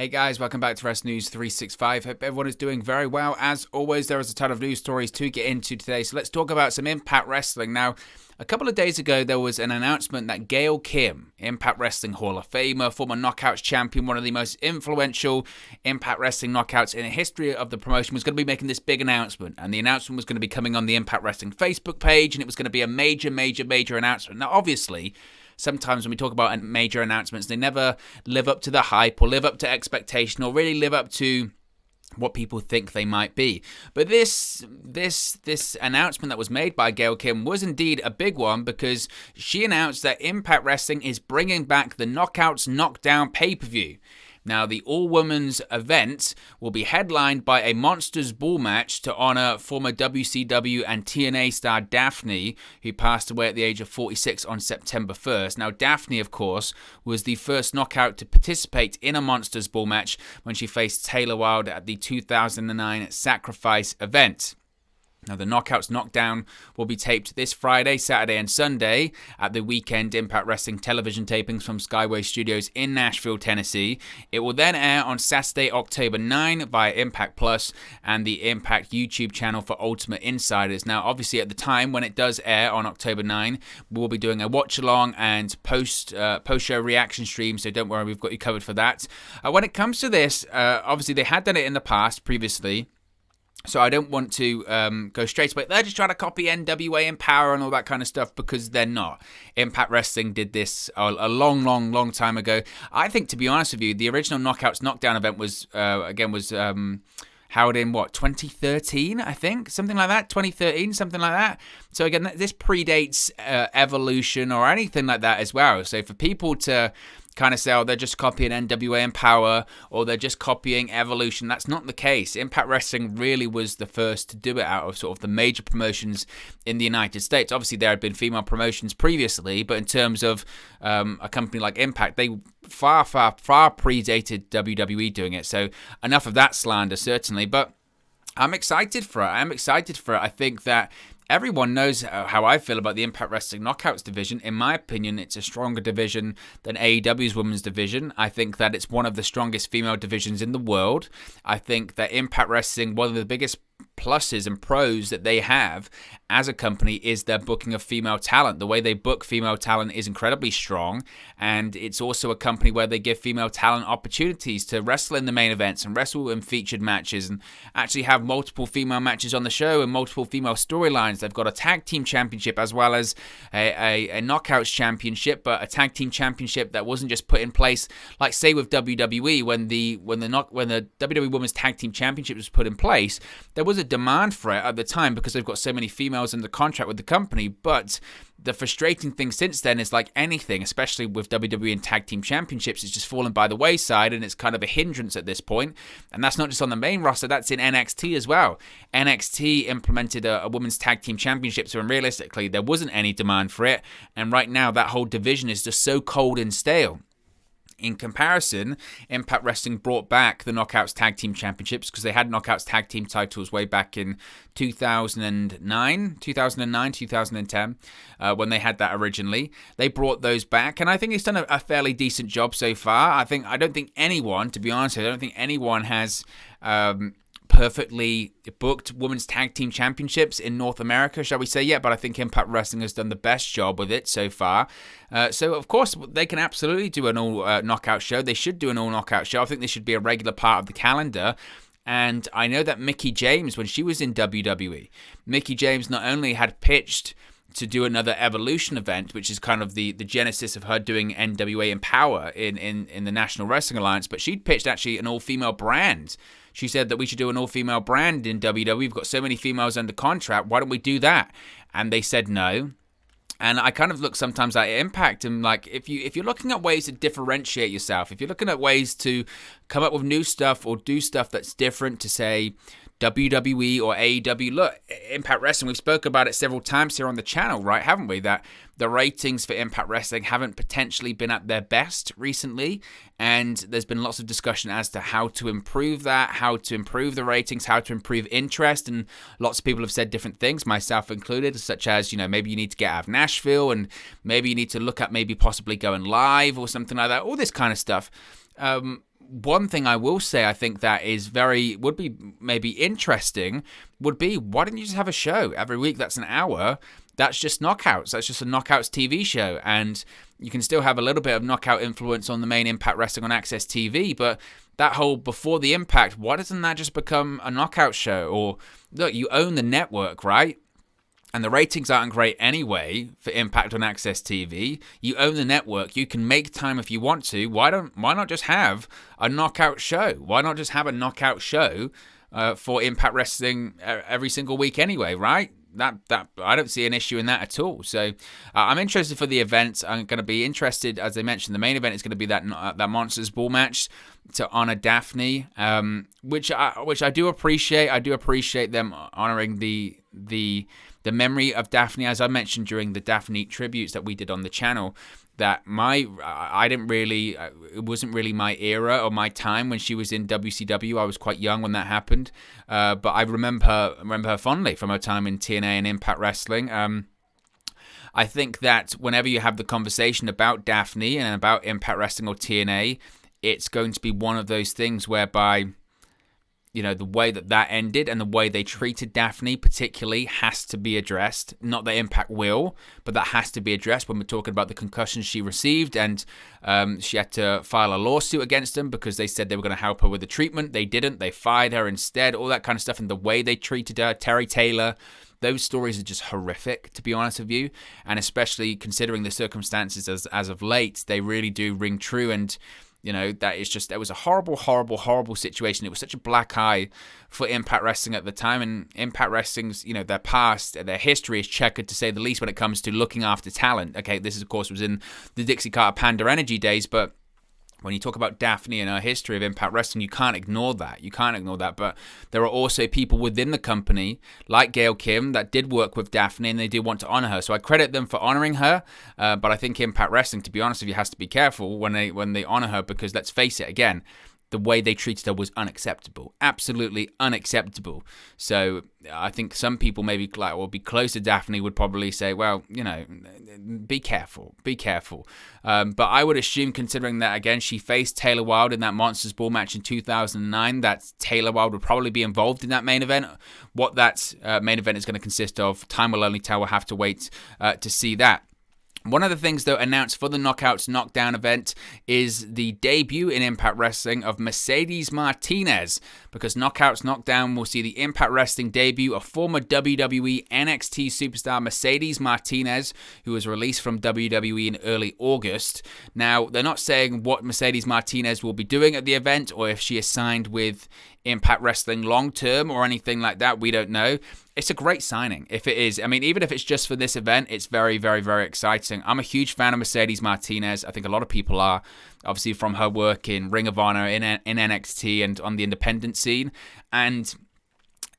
Hey guys, welcome back to Wrestling News 365. Hope everyone is doing very well. As always, there is a ton of news stories to get into today, so let's talk about some Impact Wrestling. Now, a couple of days ago, there was an announcement that Gail Kim, Impact Wrestling Hall of Famer, former Knockouts champion, one of the most influential Impact Wrestling knockouts in the history of the promotion, was going to be making this big announcement. And the announcement was going to be coming on the Impact Wrestling Facebook page, and it was going to be a major announcement. Now, obviously, sometimes when we talk about major announcements, they never live up to the hype or live up to expectation or really live up to what people think they might be. But this announcement that was made by Gail Kim was indeed a big one, because she announced that Impact Wrestling is bringing back the Knockouts Knockdown pay-per-view. Now, the all-women's event will be headlined by a Monsters Ball match to honor former WCW and TNA star Daphne, who passed away at the age of 46 on September 1st. Now, Daphne, of course, was the first knockout to participate in a Monsters Ball match when she faced Taylor Wilde at the 2009 Sacrifice event. Now, the Knockouts Knockdown will be taped this Friday, Saturday, and Sunday at the Weekend Impact Wrestling television tapings from Skyway Studios in Nashville, Tennessee. It will then air on Saturday, October 9 via Impact Plus and the Impact YouTube channel for Ultimate Insiders. Now, obviously, at the time when it does air on October 9, we'll be doing a watch-along and post-show reaction stream, so don't worry, we've got you covered for that. When it comes to this, obviously, they had done it in the past previously, so I don't want to go straight away. They're just trying to copy NWA and Power and all that kind of stuff, because they're not. Impact Wrestling did this a long time ago. I think, to be honest with you, the original Knockouts Knockdown event was held in, 2013, I think? Something like that? 2013, something like that? So again, this predates Evolution or anything like that as well. So for people to kind of say, oh, they're just copying NWA and Power, or they're just copying Evolution, that's not the case. Impact Wrestling really was the first to do it out of sort of the major promotions in the United States. Obviously, there had been female promotions previously, but in terms of a company like Impact, they far predated WWE doing it. So enough of that slander, certainly. But I'm excited for it. I think that everyone knows how I feel about the Impact Wrestling Knockouts division. In my opinion, it's a stronger division than AEW's women's division. I think that it's one of the strongest female divisions in the world. I think that Impact Wrestling, one of the biggest pluses and pros that they have as a company, is their booking of female talent. The way they book female talent is incredibly strong, and it's also a company where they give female talent opportunities to wrestle in the main events and wrestle in featured matches and actually have multiple female matches on the show and multiple female storylines. They've got a tag team championship as well as a knockouts championship, but a tag team championship that wasn't just put in place like, say, with WWE. When the WWE Women's Tag Team Championship was put in place, there was a demand for it at the time because they've got so many females under contract with the company. But the frustrating thing since then is, like anything, especially with WWE and Tag Team Championships, it's just fallen by the wayside, and it's kind of a hindrance at this point. And that's not just on the main roster, that's in NXT as well. NXT implemented a Women's Tag Team Championship, so realistically, there wasn't any demand for it. And right now, that whole division is just so cold and stale. In comparison, Impact Wrestling brought back the Knockouts Tag Team Championships, because they had Knockouts Tag Team titles way back in 2010, when they had that originally. They brought those back, and I think it's done a fairly decent job so far. I don't think anyone, to be honest, has perfectly booked Women's Tag Team Championships in North America, shall we say, yet, but I think Impact Wrestling has done the best job with it so far. So, of course, they can absolutely do an all-knockout show. They should do an all-knockout show. I think this should be a regular part of the calendar. And I know that Mickie James, when she was in WWE, Mickie James not only had pitched to do another Evolution event, which is kind of the genesis of her doing NWA and Power in the National Wrestling Alliance, but she'd pitched actually an all-female brand. She said that we should do an all-female brand in WWE. We've got so many females under contract. Why don't we do that? And they said no. And I kind of look sometimes at Impact and, like, if you're looking at ways to differentiate yourself, if you're looking at ways to come up with new stuff or do stuff that's different to, say, WWE or AEW. Look, Impact Wrestling, we've spoken about it several times here on the channel, right, haven't we? That the ratings for Impact Wrestling haven't potentially been at their best recently, and there's been lots of discussion as to how to improve that, how to improve the ratings, how to improve interest, and lots of people have said different things, myself included, such as, you know, maybe you need to get out of Nashville, and maybe you need to look at maybe possibly going live or something like that, all this kind of stuff. one thing I will say, I think that would be maybe interesting, would be, why don't you just have a show every week that's an hour? That's just Knockouts. That's just a Knockouts TV show. And you can still have a little bit of knockout influence on the main Impact Wrestling on Access TV. But that whole before the Impact, why doesn't that just become a Knockout show? Or, look, you own the network, right? And the ratings aren't great anyway for Impact on Access TV. You own the network. You can make time if you want to. Why not just have a Knockout show? Why not just have a Knockout show for Impact Wrestling every single week anyway, right? That I don't see an issue in that at all. So I'm interested for the event. I'm going to be interested, as I mentioned, the main event is going to be that Monsters Ball match to honor Daphne, which I do appreciate. I do appreciate them honoring the memory of Daphne, as I mentioned during the Daphne tributes that we did on the channel. That it wasn't really my era or my time when she was in WCW. I was quite young when that happened, but I remember her fondly from her time in TNA and Impact Wrestling. I think that whenever you have the conversation about Daphne and about Impact Wrestling or TNA, it's going to be one of those things whereby, you know, the way that ended and the way they treated Daphne particularly has to be addressed. Not that Impact will, but that has to be addressed when we're talking about the concussions she received, and she had to file a lawsuit against them because they said they were going to help her with the treatment. They didn't. They fired her instead, all that kind of stuff, and the way they treated her, Terry Taylor, those stories are just horrific, to be honest with you, and especially considering the circumstances as of late, they really do ring true. And you know, that was a horrible, horrible, horrible situation. It was such a black eye for Impact Wrestling at the time. And Impact Wrestling's, you know, their past, their history is checkered, to say the least, when it comes to looking after talent. Okay, this, of course, was in the Dixie Carter Panda Energy days, but when you talk about Daphne and her history of Impact Wrestling, you can't ignore that. You can't ignore that. But there are also people within the company, like Gail Kim, that did work with Daphne, and they do want to honor her. So I credit them for honoring her. But I think Impact Wrestling, to be honest with you, has to be careful when they honor her, because let's face it, again, the way they treated her was unacceptable. Absolutely unacceptable. So I think some people maybe be close to Daphne would probably say, well, you know, be careful. Be careful. But I would assume, considering that, again, she faced Taylor Wilde in that Monsters Ball match in 2009, that Taylor Wilde would probably be involved in that main event. What that main event is going to consist of, time will only tell. We'll have to wait to see that. One of the things, though, announced for the Knockouts Knockdown event is the debut in Impact Wrestling of Mercedes Martinez, because Knockouts Knockdown will see the Impact Wrestling debut of former WWE NXT superstar Mercedes Martinez, who was released from WWE in early August. Now, they're not saying what Mercedes Martinez will be doing at the event, or if she is signed with Impact Wrestling long-term or anything like that. We don't know. It's a great signing, if it is. I mean, even if it's just for this event, it's very, very, very exciting. I'm a huge fan of Mercedes Martinez. I think a lot of people are, obviously from her work in Ring of Honor, in NXT, and on the independent scene. And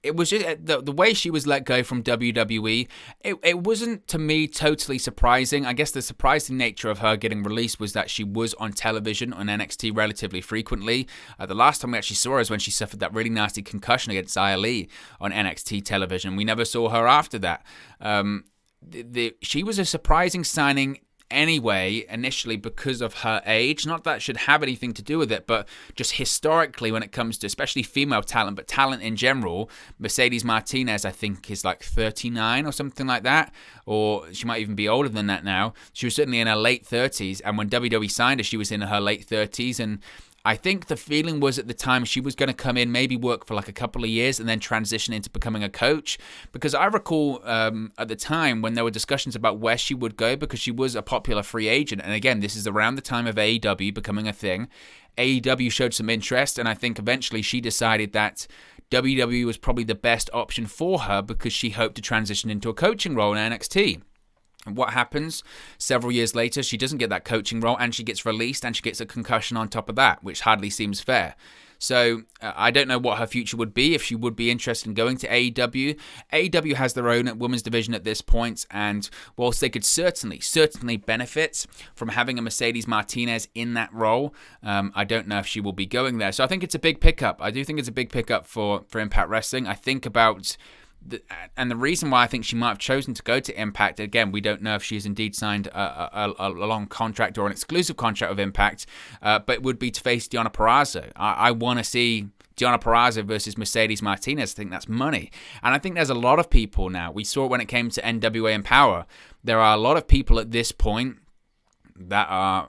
it was just the way she was let go from WWE. It wasn't, to me, totally surprising. I guess the surprising nature of her getting released was that she was on television on NXT relatively frequently. The last time we actually saw her is when she suffered that really nasty concussion against Xia Li on NXT television. We never saw her after that. She was a surprising signing anyway, initially, because of her age. Not that it should have anything to do with it, but just historically, when it comes to especially female talent, but talent in general, Mercedes Martinez, I think, is like 39 or something like that, or she might even be older than that now. She was certainly in her late 30s, and when WWE signed her, she was in her late 30s, and I think the feeling was at the time she was going to come in, maybe work for like a couple of years and then transition into becoming a coach. Because I recall at the time when there were discussions about where she would go, because she was a popular free agent. And again, this is around the time of AEW becoming a thing. AEW showed some interest, and I think eventually she decided that WWE was probably the best option for her, because she hoped to transition into a coaching role in NXT. And what happens? Several years later, she doesn't get that coaching role, and she gets released, and she gets a concussion on top of that, which hardly seems fair. So I don't know what her future would be, if she would be interested in going to AEW. AEW has their own women's division at this point, and whilst they could certainly benefit from having a Mercedes Martinez in that role, I don't know if she will be going there. So I think it's a big pickup. I do think it's a big pickup for Impact Wrestling. I think about And the reason why I think she might have chosen to go to Impact, again, we don't know if she's indeed signed a long contract or an exclusive contract with Impact, but it would be to face Deonna Purrazzo. I want to see Deonna Purrazzo versus Mercedes Martinez. I think that's money. And I think there's a lot of people now. We saw it when it came to NWA Empower. There are a lot of people at this point that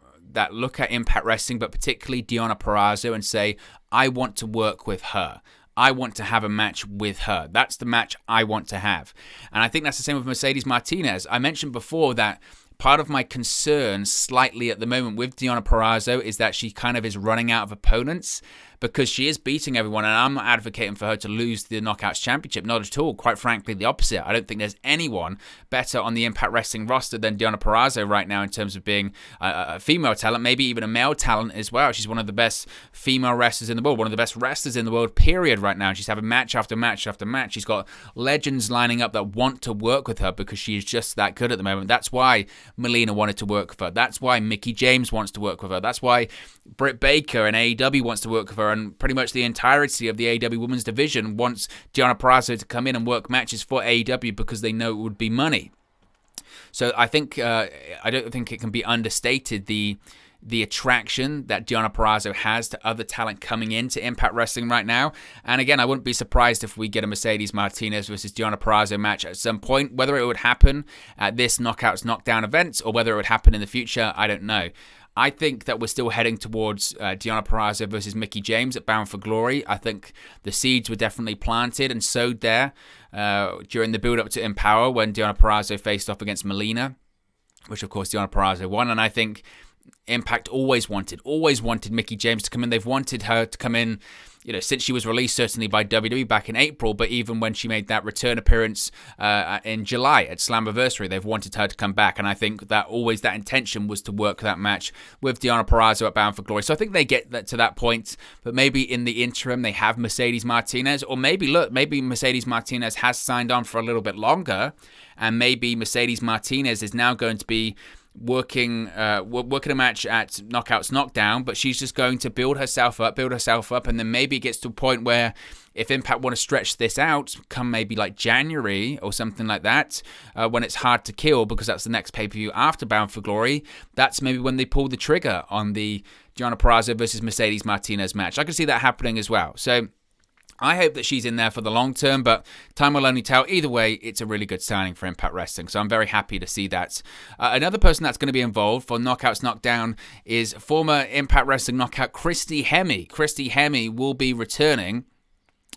look at Impact Wrestling, but particularly Deonna Purrazzo, and say, I want to work with her. I want to have a match with her. That's the match I want to have. And I think that's the same with Mercedes Martinez. I mentioned before that part of my concern slightly at the moment with Deonna Purrazzo is that she kind of is running out of opponents, because she is beating everyone, and I'm not advocating for her to lose the Knockouts Championship, not at all. Quite frankly, the opposite. I don't think there's anyone better on the Impact Wrestling roster than Deonna Purrazzo right now in terms of being a female talent, maybe even a male talent as well. She's one of the best female wrestlers in the world, one of the best wrestlers in the world, period, right now. She's having match after match after match. She's got legends lining up that want to work with her because she is just that good at the moment. That's why Melina wanted to work with her. That's why Mickie James wants to work with her. That's why Britt Baker and AEW wants to work with her, and pretty much the entirety of the AEW Women's Division wants Deonna Purrazzo to come in and work matches for AEW because they know it would be money. So I think I don't think it can be understated the attraction that Deonna Purrazzo has to other talent coming into Impact Wrestling right now. And again, I wouldn't be surprised if we get a Mercedes Martinez versus Deonna Purrazzo match at some point. Whether it would happen at this Knockouts Knockdown event or whether it would happen in the future, I don't know. I think that we're still heading towards Deonna Purrazzo versus Mickie James at Bound for Glory. I think the seeds were definitely planted and sowed there during the build-up to Empower when Deonna Purrazzo faced off against Melina, which of course Deonna Purrazzo won. And I think Impact always wanted Mickie James to come in. They've wanted her to come in, since she was released, certainly by WWE back in April, but even when she made that return appearance in July at Slammiversary, they've wanted her to come back. And I think that always that intention was to work that match with Deonna Purrazzo at Bound for Glory. So I think they get to that point, but maybe in the interim they have Mercedes Martinez, or maybe Mercedes Martinez has signed on for a little bit longer, and maybe Mercedes Martinez is now going to be working a match at Knockouts Knockdown, but she's just going to build herself up, and then maybe it gets to a point where if Impact want to stretch this out, come maybe like January or something like that, when it's hard to kill because that's the next pay-per-view after Bound for Glory, that's maybe when they pull the trigger on the Deonna Purrazzo versus Mercedes Martinez match. I can see that happening as well. So I hope that she's in there for the long term, but time will only tell. Either way, it's a really good signing for Impact Wrestling, so I'm very happy to see that. Another person that's going to be involved for Knockouts Knockdown is former Impact Wrestling knockout Christy Hemme. Christy Hemme will be returning.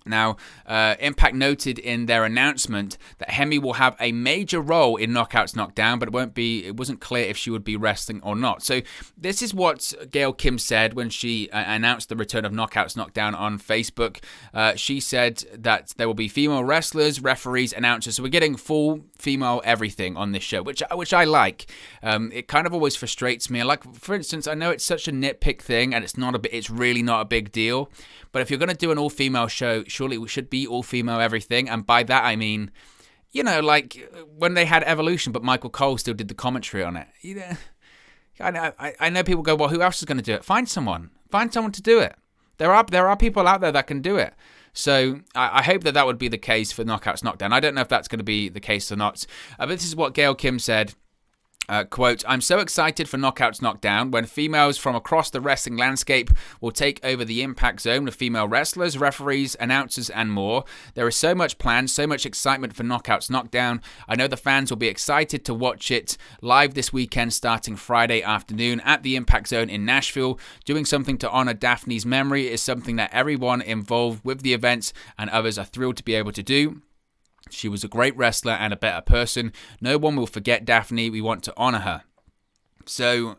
Now, Impact noted in their announcement that Hemme will have a major role in Knockouts Knockdown, but it wasn't clear if she would be wrestling or not. So this is what Gail Kim said when she announced the return of Knockouts Knockdown on Facebook. She said that there will be female wrestlers, referees, announcers. So we're getting full female everything on this show, which I like. It kind of always frustrates me. Like, for instance, I know it's such a nitpick thing, and it's really not a big deal. But if you're going to do an all-female show, surely it should be all-female everything. And by that, I mean, like when they had Evolution, but Michael Cole still did the commentary on it. I know people go, well, who else is going to do it? Find someone to do it. There are people out there that can do it. So I hope that would be the case for Knockouts Knockdown. I don't know if that's going to be the case or not. But this is what Gail Kim said. Quote, I'm so excited for Knockouts Knockdown when females from across the wrestling landscape will take over the Impact Zone with female wrestlers, referees, announcers, and more. There is so much planned, so much excitement for Knockouts Knockdown. I know the fans will be excited to watch it live this weekend starting Friday afternoon at the Impact Zone in Nashville. Doing something to honor Daphne's memory is something that everyone involved with the event and others are thrilled to be able to do. She was a great wrestler and a better person. No one will forget Daphne. We want to honor her. So,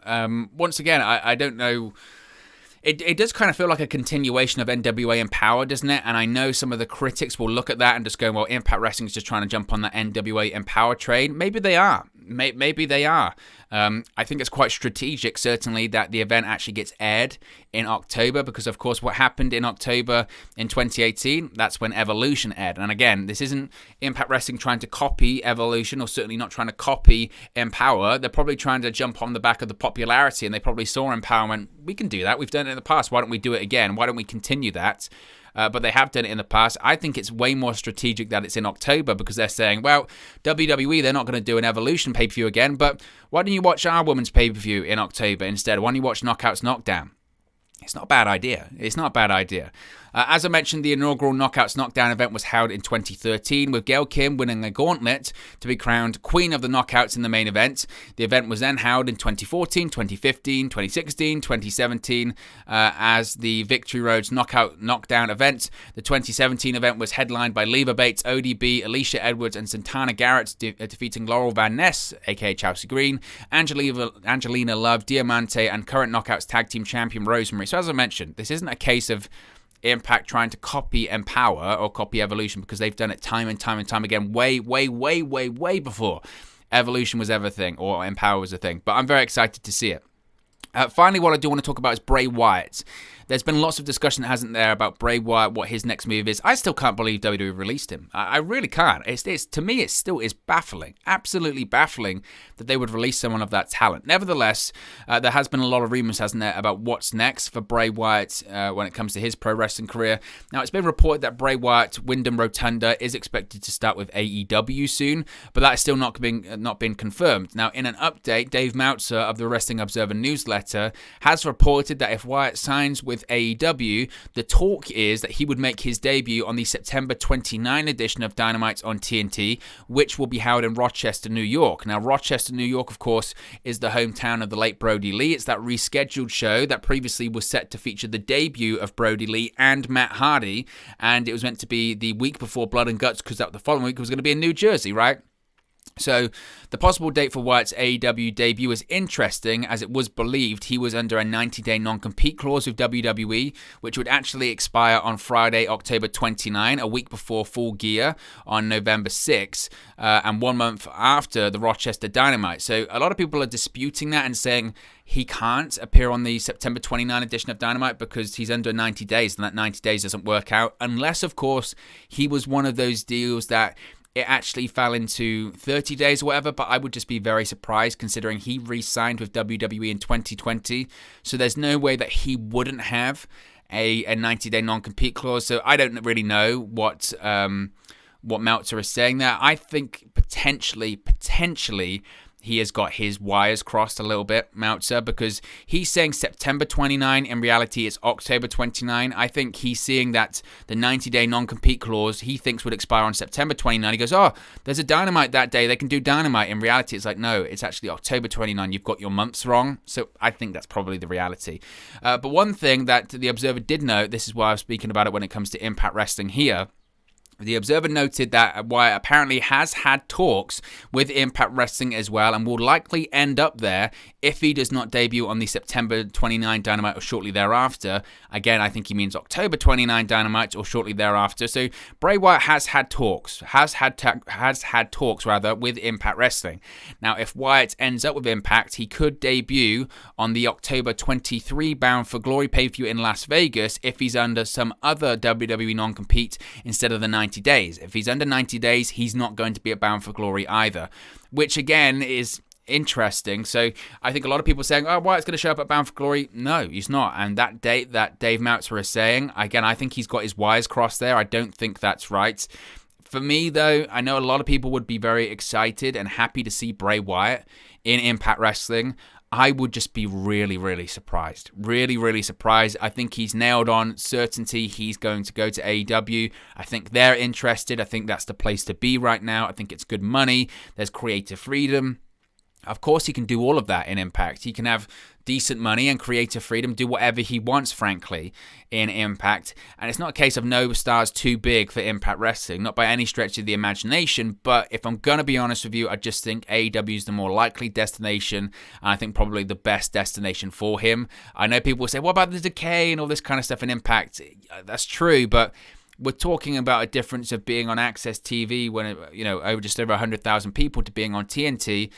once again, I don't know. It does kind of feel like a continuation of NWA Empower, doesn't it? And I know some of the critics will look at that and just go, well, Impact Wrestling is just trying to jump on that NWA Empower train. Maybe they are. Maybe they are. I think it's quite strategic, certainly, that the event actually gets aired in October because, of course, what happened in October in 2018, that's when Evolution aired. And again, this isn't Impact Wrestling trying to copy Evolution or certainly not trying to copy Empower. They're probably trying to jump on the back of the popularity, and they probably saw Empower and went, we can do that. We've done it in the past. Why don't we do it again? Why don't we continue that? but they have done it in the past. I think it's way more strategic that it's in October because they're saying, well, WWE, they're not going to do an Evolution pay-per-view again, but why don't you watch our women's pay-per-view in October instead? Why don't you watch Knockouts Knockdown? It's not a bad idea. It's not a bad idea. As I mentioned, the inaugural Knockouts Knockdown event was held in 2013, with Gail Kim winning a gauntlet to be crowned Queen of the Knockouts in the main event. The event was then held in 2014, 2015, 2016, 2017 as the Victory Road's Knockout Knockdown event. The 2017 event was headlined by Leva Bates, ODB, Alicia Edwards, and Santana Garrett, defeating Laurel Van Ness, aka Chelsea Green, Angelina Love, Diamante, and current Knockouts Tag Team Champion Rosemary. So as I mentioned, this isn't a case of Impact trying to copy Empower or copy Evolution, because they've done it time and time and time again, way before Evolution was ever a thing or Empower was a thing. But I'm very excited to see it. Finally, what I do want to talk about is Bray Wyatt. There's been lots of discussion, hasn't there, about Bray Wyatt, what his next move is. I still can't believe WWE released him. I really can't. To me, it still is baffling, absolutely baffling that they would release someone of that talent. Nevertheless, there has been a lot of rumors, hasn't there, about what's next for Bray Wyatt when it comes to his pro wrestling career. Now, it's been reported that Bray Wyatt, Wyndham Rotunda, is expected to start with AEW soon, but that is still not been confirmed. Now, in an update, Dave Meltzer of the Wrestling Observer newsletter has reported that if Wyatt signs with AEW, the talk is that he would make his debut on the September 29 edition of Dynamite on TNT, which will be held in Rochester, New York. Now, Rochester, New York, of course, is the hometown of the late Brody Lee. It's that rescheduled show that previously was set to feature the debut of Brody Lee and Matt Hardy, and it was meant to be the week before Blood and Guts, because that the following week was going to be in New Jersey, right? So the possible date for Wyatt's AEW debut is interesting, as it was believed he was under a 90-day non-compete clause with WWE, which would actually expire on Friday, October 29, a week before Full Gear on November 6, and 1 month after the Rochester Dynamite. So a lot of people are disputing that and saying he can't appear on the September 29 edition of Dynamite because he's under 90 days, and that 90 days doesn't work out, unless, of course, he was one of those deals that it actually fell into 30 days or whatever, but I would just be very surprised considering he re-signed with WWE in 2020. So there's no way that he wouldn't have a 90-day non-compete clause. So I don't really know what Meltzer is saying there. I think potentially he has got his wires crossed a little bit, Meltzer, because he's saying September 29. In reality, it's October 29. I think he's seeing that the 90-day non-compete clause he thinks would expire on September 29. He goes, oh, there's a Dynamite that day. They can do Dynamite. In reality, it's like, no, it's actually October 29. You've got your months wrong. So I think that's probably the reality. But one thing that the Observer did note, this is why I was speaking about it when it comes to Impact Wrestling here, the Observer noted that Wyatt apparently has had talks with Impact Wrestling as well, and will likely end up there if he does not debut on the September 29 Dynamite or shortly thereafter. Again, I think he means October 29 Dynamite or shortly thereafter. So Bray Wyatt has had talks with Impact Wrestling. Now, if Wyatt ends up with Impact, he could debut on the October 23 Bound for Glory pay-per-view in Las Vegas if he's under some other WWE non-compete instead of the 90 days. If he's under 90 days, he's not going to be at Bound for Glory either, which again is interesting. So I think a lot of people are saying, oh, Wyatt's going to show up at Bound for Glory. No, he's not. And that date that Dave Meltzer is saying, again, I think he's got his wires crossed there. I don't think that's right. For me, though, I know a lot of people would be very excited and happy to see Bray Wyatt in Impact Wrestling. I would just be really surprised. Really surprised. I think he's nailed on certainty he's going to go to AEW. I think they're interested. I think that's the place to be right now. I think it's good money. There's creative freedom. Of course, he can do all of that in Impact. He can have decent money and creative freedom, do whatever he wants, frankly, in Impact. And it's not a case of no stars too big for Impact Wrestling, not by any stretch of the imagination. But if I'm going to be honest with you, I just think AEW is the more likely destination, and I think probably the best destination for him. I know people will say, what about the decay and all this kind of stuff in Impact? That's true, but we're talking about a difference of being on Access TV when, over just over 100,000 people to being on TNT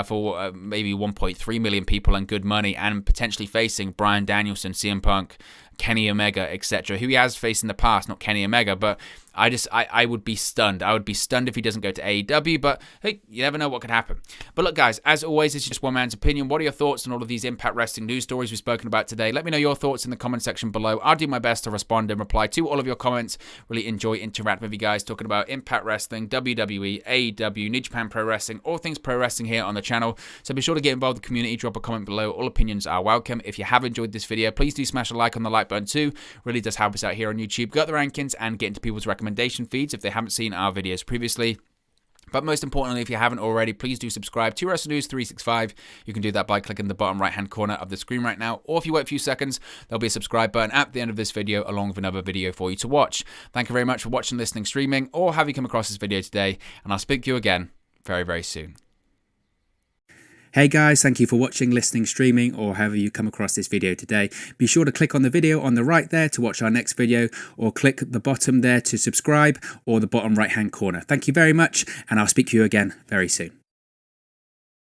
for maybe 1.3 million people and good money, and potentially facing Bryan Danielson, CM Punk, Kenny Omega, etc., who he has faced in the past, not Kenny Omega, but I would be stunned. I would be stunned if he doesn't go to AEW, but hey, you never know what could happen. But look, guys, as always, it's just one man's opinion. What are your thoughts on all of these Impact Wrestling news stories we've spoken about today? Let me know your thoughts in the comment section below. I'll do my best to respond and reply to all of your comments. Really enjoy interacting with you guys, talking about Impact Wrestling, WWE, AEW, New Japan Pro Wrestling, all things pro wrestling here on the channel. So be sure to get involved in the community, drop a comment below. All opinions are welcome. If you have enjoyed this video, please do smash a like on the like button too. Really does help us out here on YouTube. Go up the rankings and get into people's recommendation feeds if they haven't seen our videos previously. But most importantly, if you haven't already, please do subscribe to Wrestle News 365. You can do that by clicking the bottom right-hand corner of the screen right now. Or if you wait a few seconds, there'll be a subscribe button at the end of this video, along with another video for you to watch. Thank you very much for watching, listening, streaming, or have you come across this video today. And I'll speak to you again very, very soon. Hey guys, thank you for watching, listening, streaming, or however you come across this video today. Be sure to click on the video on the right there to watch our next video, or click the bottom there to subscribe, or the bottom right hand corner. Thank you very much, and I'll speak to you again very soon.